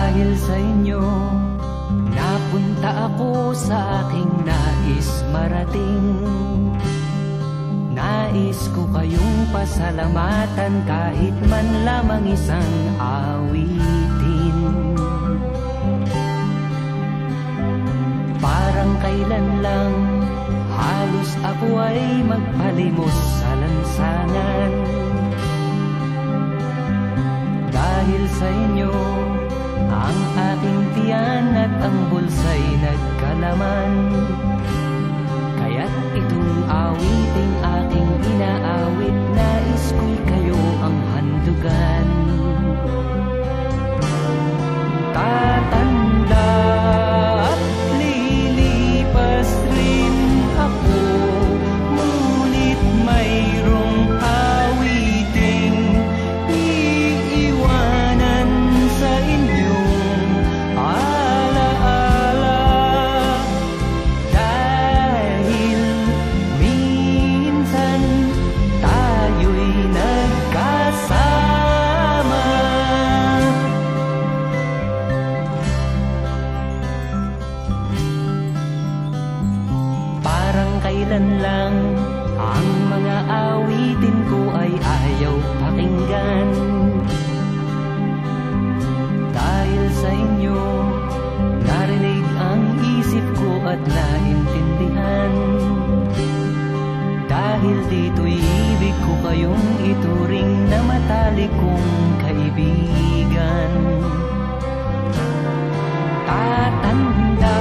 Dahil sa inyo, napunta ako sa aking nais marating. Nais ko kayong pasalamatan kahit man lamang isang awitin. Parang kailan lang halos ako ay magpalimos sa lansangan. Dahil sa inyo, ang aking tiyan at ang bulsa'y nagkalaman. Kaya't itong awiting aking inaawit, nais ko'y kayo ang handugan. Tatanda at lilipas rin ako, ngunit mayroong awiting iiwanan sa inyong alaala. Dahil minsan tayo'y nagkasama. Parang kailan lang ang mga awitin ko ay ayaw pakinggan. Dahil sa inyo, narinig ang isip ko at naintindihan. Dahil dito'y ibig ko kayong ituring na matalik kong kaibigan. Tatanda